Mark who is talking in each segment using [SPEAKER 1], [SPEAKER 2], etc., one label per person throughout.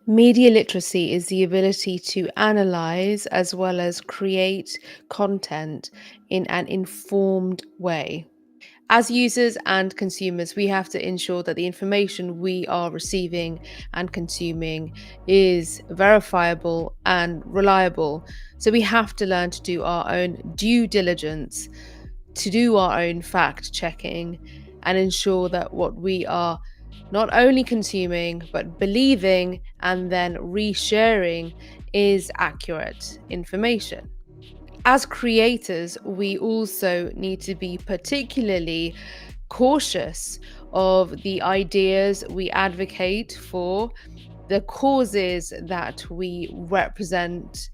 [SPEAKER 1] Media literacy is the ability to analyze as well as create content in an informed way. As users and consumers, we have to ensure that the information we are receiving and consuming is verifiable and reliable. So we have to learn to do our own due diligence, to do our own fact checking, and ensure that what we are not only consuming but believing and then resharing is accurate information. As creators, we also need to be particularly cautious of the ideas we advocate for, the causes that we represent,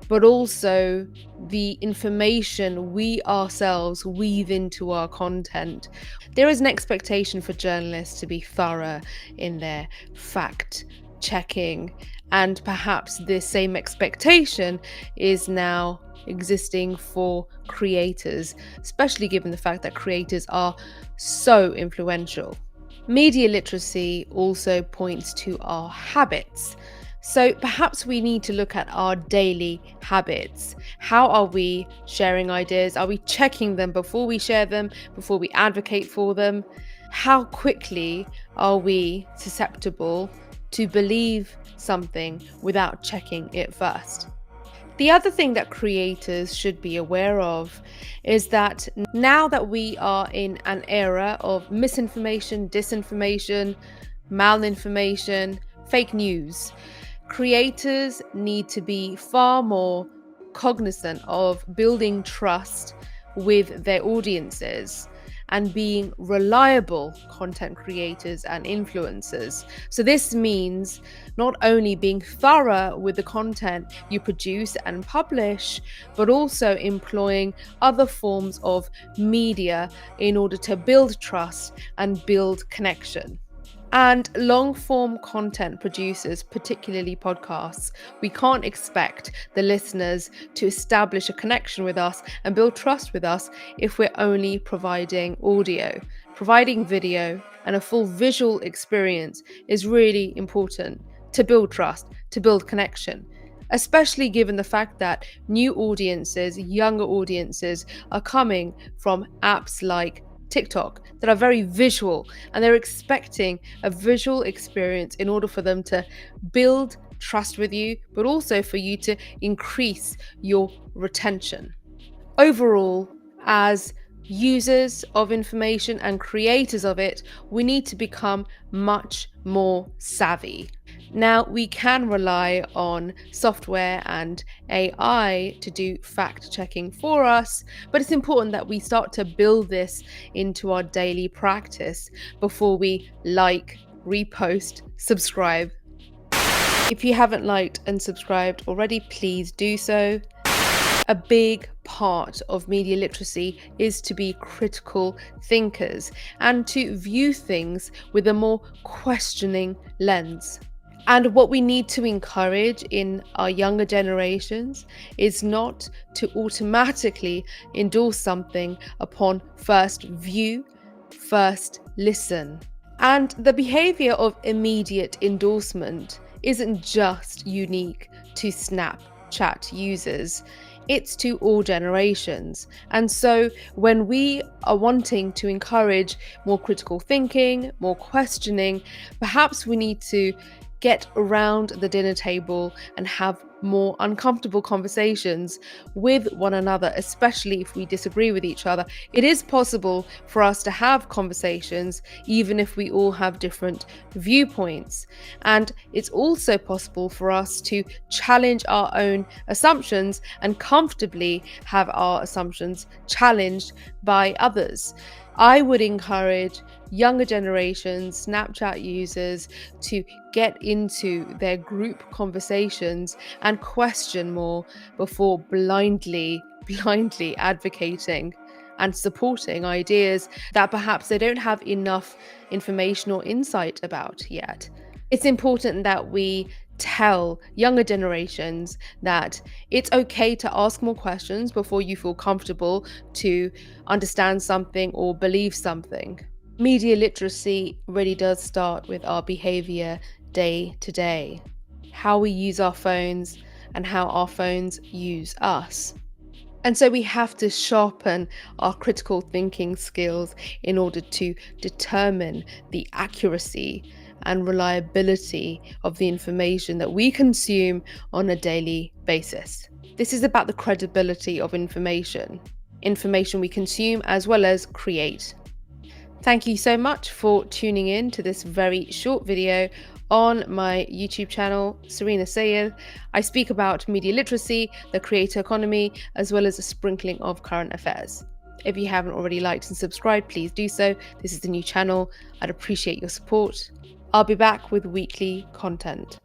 [SPEAKER 1] but also the information we ourselves weave into our content. There is an expectation for journalists to be thorough in their fact checking, and perhaps this same expectation is now existing for creators, especially given the fact that creators are so influential. Media literacy also points to our habits. So perhaps we need to look at our daily habits. How are we sharing ideas? Are we checking them before we share them, before we advocate for them? How quickly are we susceptible to believe something without checking it first? The other thing that creators should be aware of is that now that we are in an era of misinformation, disinformation, malinformation, fake news, creators need to be far more cognizant of building trust with their audiences and being reliable content creators and influencers. So, this means not only being thorough with the content you produce and publish, but also employing other forms of media in order to build trust and build connection. And long form content producers, particularly podcasts, we can't expect the listeners to establish a connection with us and build trust with us if we're only providing audio. Providing video and a full visual experience is really important to build trust, to build connection. Especially given the fact that new audiences, younger audiences, are coming from apps like TikTok that are very visual, and they're expecting a visual experience in order for them to build trust with you, but also for you to increase your retention. Overall, as users of information and creators of it, we need to become much more savvy. Now, we can rely on software and AI to do fact checking for us, but it's important that we start to build this into our daily practice before we like, repost, subscribe. If you haven't liked and subscribed already, please do so. A big part of media literacy is to be critical thinkers and to view things with a more questioning lens. And what we need to encourage in our younger generations is not to automatically endorse something upon first view, first listen. And the behavior of immediate endorsement isn't just unique to Snapchat users. It's to all generations. And so when we are wanting to encourage more critical thinking, more questioning, perhaps we need to get around the dinner table and have more uncomfortable conversations with one another, especially if we disagree with each other. It is possible for us to have conversations even if we all have different viewpoints. And it's also possible for us to challenge our own assumptions and comfortably have our assumptions challenged by others. I would encourage younger generations, Snapchat users, to get into their group conversations and question more before blindly advocating and supporting ideas that perhaps they don't have enough information or insight about yet. It's important that we tell younger generations that it's okay to ask more questions before you feel comfortable to understand something or believe something. Media literacy really does start with our behavior day to day. how we use our phones, and how our phones use us. And so we have to sharpen our critical thinking skills in order to determine the accuracy and reliability of the information that we consume on a daily basis. This is about the credibility of information we consume as well as create. Thank you so much for tuning in to this very short video on my YouTube channel, Serena Sayed. I speak about media literacy, the creator economy, as well as a sprinkling of current affairs. If you haven't already liked and subscribed, please do so. This is the new channel. I'd appreciate your support. I'll be back with weekly content.